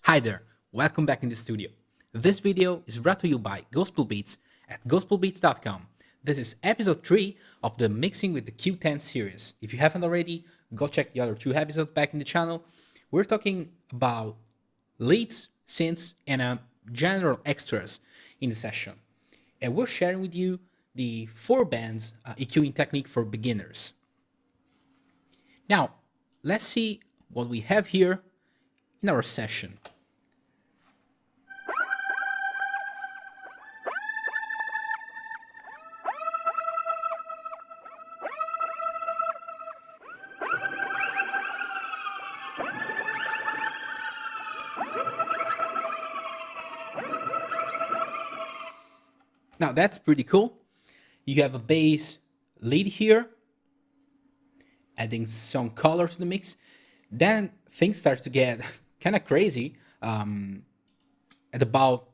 Hi there, welcome back in the studio. This video is brought to you by Gospel Beats at gospelbeats.com. This is episode 3 of the Mixing with the Q10 series. If you haven't already, go check the other 2 episodes back in the channel. We're talking about leads, synths, and general extras in the session. And we're sharing with you the 4 bands EQing technique for beginners. Now, let's see what we have here in our session. Now that's pretty cool. You have a bass lead here, adding some color to the mix. Then things start to get kind of crazy at about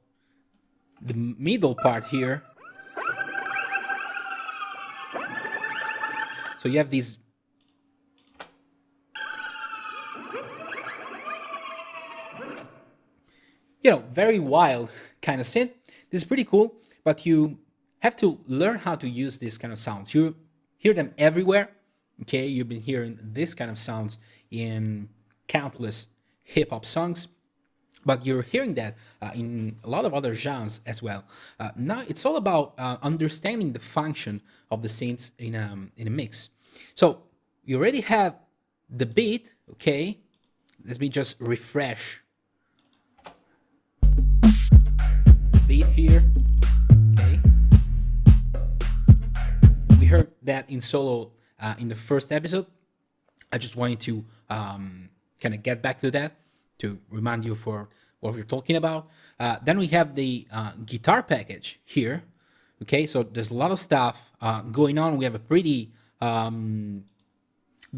the middle part here. So you have these very wild kind of synth. This is pretty cool, but you have to learn how to use these kind of sounds. You hear them everywhere. Okay, you've been hearing this kind of sounds in countless hip-hop songs, but you're hearing that in a lot of other genres as well. Now it's all about understanding the function of the synths in a mix. So you already have the beat. Okay, let me just refresh the beat here. Okay, we heard that in solo in the first episode. I just wanted to kind of get back to that to remind you for what we're talking about. Then we have the guitar package here. Okay, so there's a lot of stuff going on. We have a pretty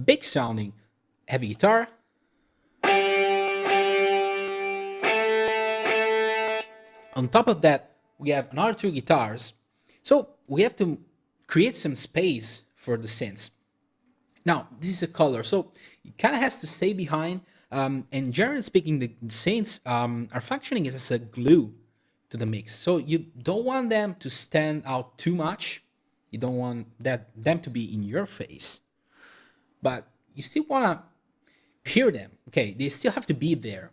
big sounding heavy guitar. On top of that, we have another 2 guitars. So we have to create some space for the synths. Now, this is a color, so it kind of has to stay behind. And generally speaking, the synths are functioning as a glue to the mix. So you don't want them to stand out too much. You don't want them to be in your face. But you still want to hear them. Okay, they still have to be there.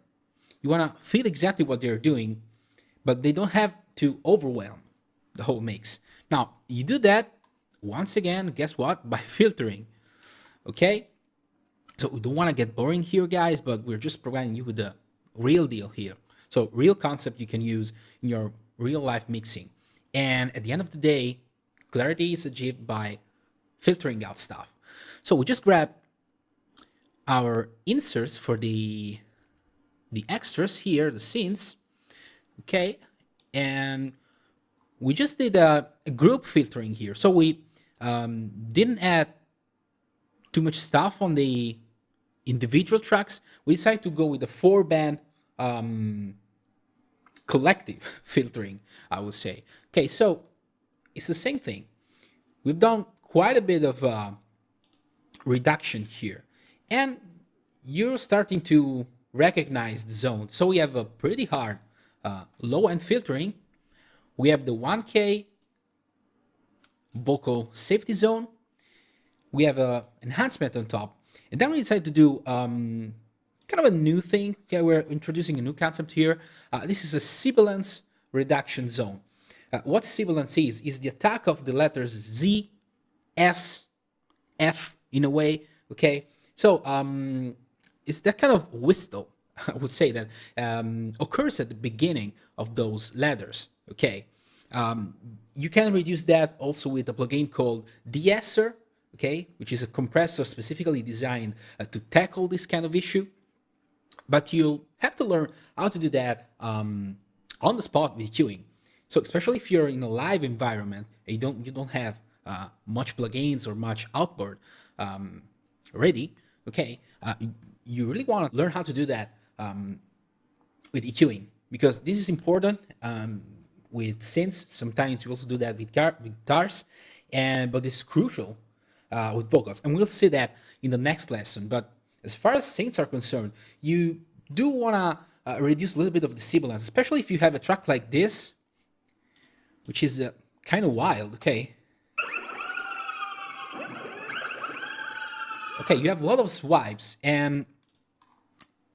You want to feel exactly what they're doing, but they don't have to overwhelm the whole mix. Now, you do that, once again, guess what? By filtering. Okay? So we don't want to get boring here, guys, but we're just providing you with the real deal here. So real concept you can use in your real life mixing. And at the end of the day, clarity is achieved by filtering out stuff. So we just grab our inserts for the extras here, the synths. Okay, and we just did a group filtering here. So we didn't add too much stuff on the individual tracks. We decided to go with the 4-band collective filtering, I would say. Okay, so it's the same thing. We've done quite a bit of reduction here, and you're starting to recognize the zone. So we have a pretty hard low-end filtering. We have the 1K vocal safety zone. We have a enhancement on top, and then we decided to do kind of a new thing. Okay, we're introducing a new concept here. This is a sibilance reduction zone. What sibilance is the attack of the letters Z, S, F in a way. Okay, so it's that kind of whistle, I would say, that occurs at the beginning of those letters. Okay, you can reduce that also with a plugin called de-esser. Okay, which is a compressor specifically designed to tackle this kind of issue. But you'll have to learn how to do that on the spot with EQing. So especially if you're in a live environment and you don't have much plugins or much outboard ready. Okay, you really want to learn how to do that with EQing, because this is important with synths. Sometimes you also do that with guitars, but it's crucial with vocals, and we'll see that in the next lesson. But as far as synths are concerned, you do want to reduce a little bit of the sibilance, especially if you have a track like this, which is kind of wild. Okay. Okay, you have a lot of swipes, and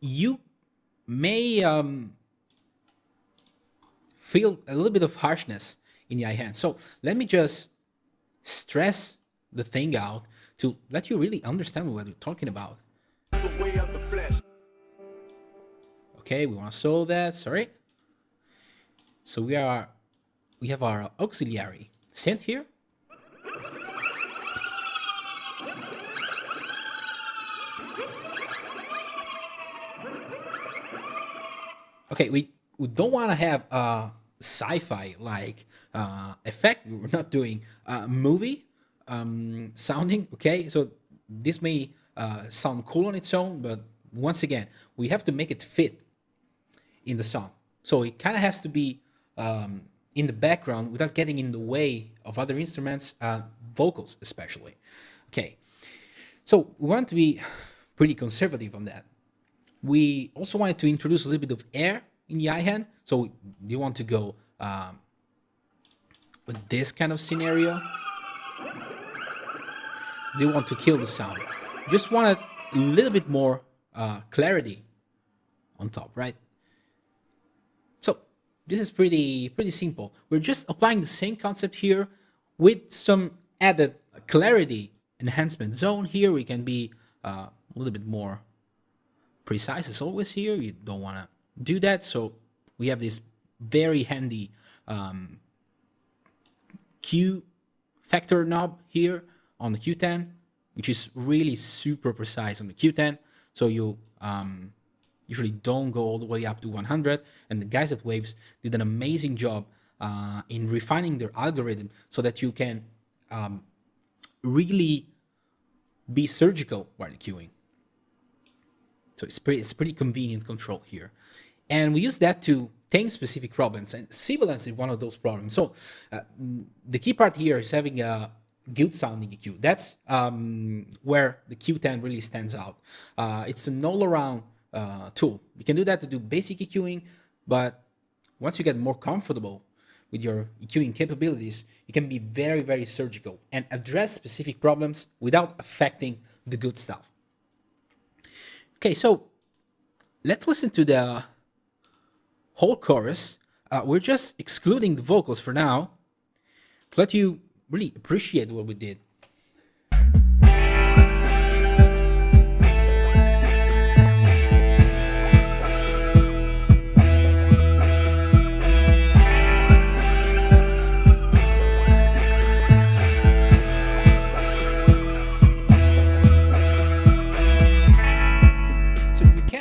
you may feel a little bit of harshness in the eye hand. So let me just stress the thing out to let you really understand what we're talking about. Okay, we want to solve that. Sorry. So we have our auxiliary synth here. Okay, we don't want to have a sci-fi like effect. We're not doing movie sounding. Okay, so this may sound cool on its own, but once again, we have to make it fit in the song. So it kind of has to be in the background without getting in the way of other instruments, vocals especially. Okay, so we want to be pretty conservative on that. We also wanted to introduce a little bit of air in the eye hand. So you want to go with this kind of scenario. They want to kill the sound. Just want a little bit more clarity on top, right? So this is pretty simple. We're just applying the same concept here with some added clarity enhancement zone. Here we can be a little bit more precise as always. Here you don't want to do that, so we have this very handy Q factor knob here on the Q10, which is really super precise on the Q10, so you usually don't go all the way up to 100. And the guys at Waves did an amazing job in refining their algorithm so that you can really be surgical while queuing. So it's pretty convenient control here. And we use that to tame specific problems, and sibilance is one of those problems. So the key part here is having a good sounding EQ. That's where the Q10 really stands out. It's an all-around tool. You can do that to do basic EQing, but once you get more comfortable with your EQing capabilities, you can be very, very surgical and address specific problems without affecting the good stuff. Okay, so let's listen to the whole chorus. We're just excluding the vocals for now to let you really appreciate what we did.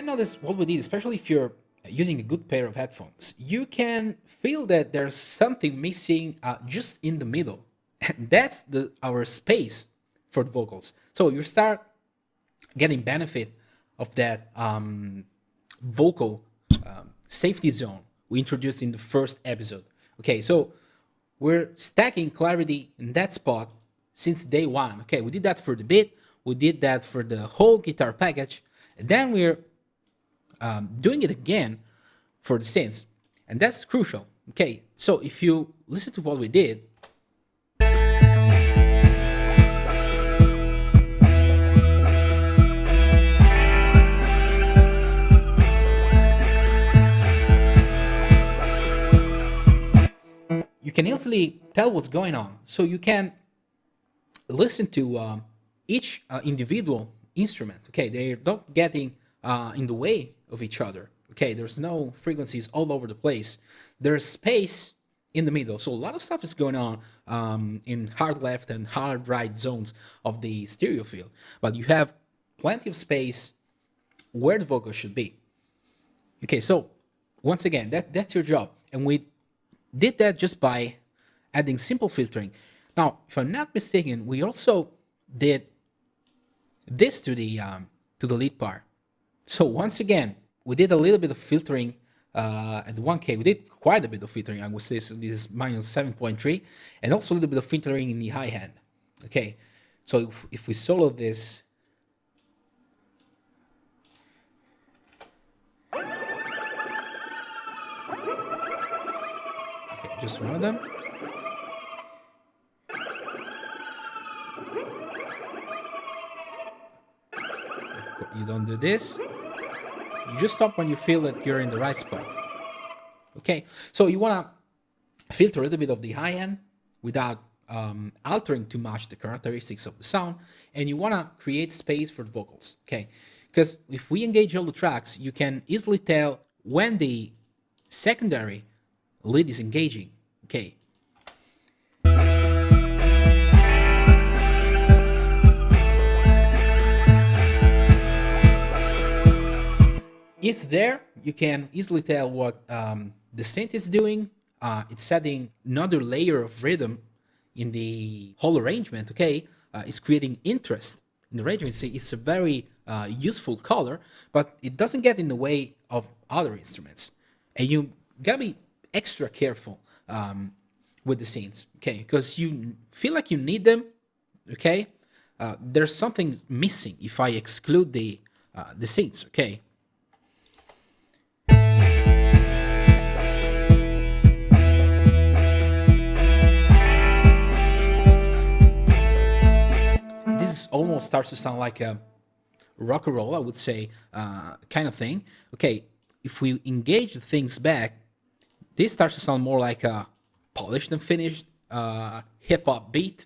Notice what we did, especially if you're using a good pair of headphones, you can feel that there's something missing just in the middle. And that's our space for the vocals. So you start getting benefit of that vocal safety zone we introduced in the first episode. Okay, so we're stacking clarity in that spot since day one. Okay, we did that for the beat, we did that for the whole guitar package, and then we're doing it again for the synths, and that's crucial. Okay, so if you listen to what we did, you can easily tell what's going on. So you can listen to each individual instrument. Okay, they're not getting in the way of each other. Okay, there's no frequencies all over the place. There's space in the middle. So a lot of stuff is going on in hard left and hard right zones of the stereo field. But you have plenty of space where the vocal should be. Okay, so once again, that's your job. And we did that just by adding simple filtering. Now, if I'm not mistaken, we also did this to the lead part. So once again, we did a little bit of filtering at 1K. We did quite a bit of filtering, I would say. So this is minus 7.3, and also a little bit of filtering in the high hand. Okay, so if we solo this, Okay, just one of them. You don't do this. You just stop when you feel that you're in the right spot. Okay, so you want to filter a little bit of the high end without altering too much the characteristics of the sound, and you want to create space for the vocals. Okay, because if we engage all the tracks, you can easily tell when the secondary lead is engaging. Okay. It's there. You can easily tell what the synth is doing. It's adding another layer of rhythm in the whole arrangement. Okay, it's creating interest in the arrangement. It's a very useful color, but it doesn't get in the way of other instruments. And you gotta be extra careful with the synths, okay? Because you feel like you need them, okay? There's something missing if I exclude the synths, okay? This almost starts to sound like a rock and roll, I would say, kind of thing. Okay, if we engage the things back, this starts to sound more like a polished and finished hip hop beat.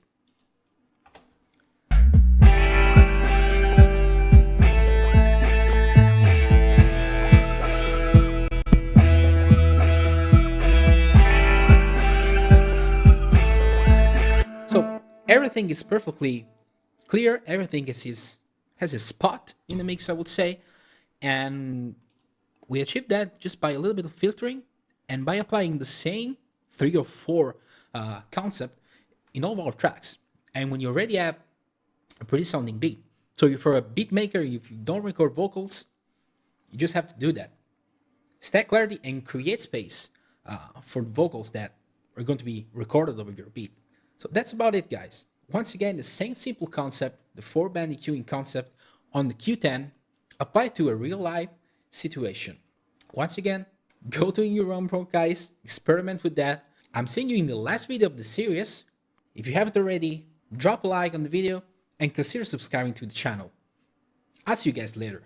So everything is perfectly clear. Everything has a spot in the mix, I would say, and we achieved that just by a little bit of filtering and by applying the same 3 or 4 concept in all of our tracks. And when you already have a pretty sounding beat, so for a beat maker, if you don't record vocals, you just have to do that. Stack clarity and create space for the vocals that are going to be recorded over your beat. So that's about it, guys. Once again, the same simple concept, the 4-band EQing concept on the Q10, applied to a real-life situation. Once again, go to your own pro, guys. Experiment with that. I'm seeing you in the last video of the series. If you haven't already, drop a like on the video and consider subscribing to the channel. I'll see you guys later.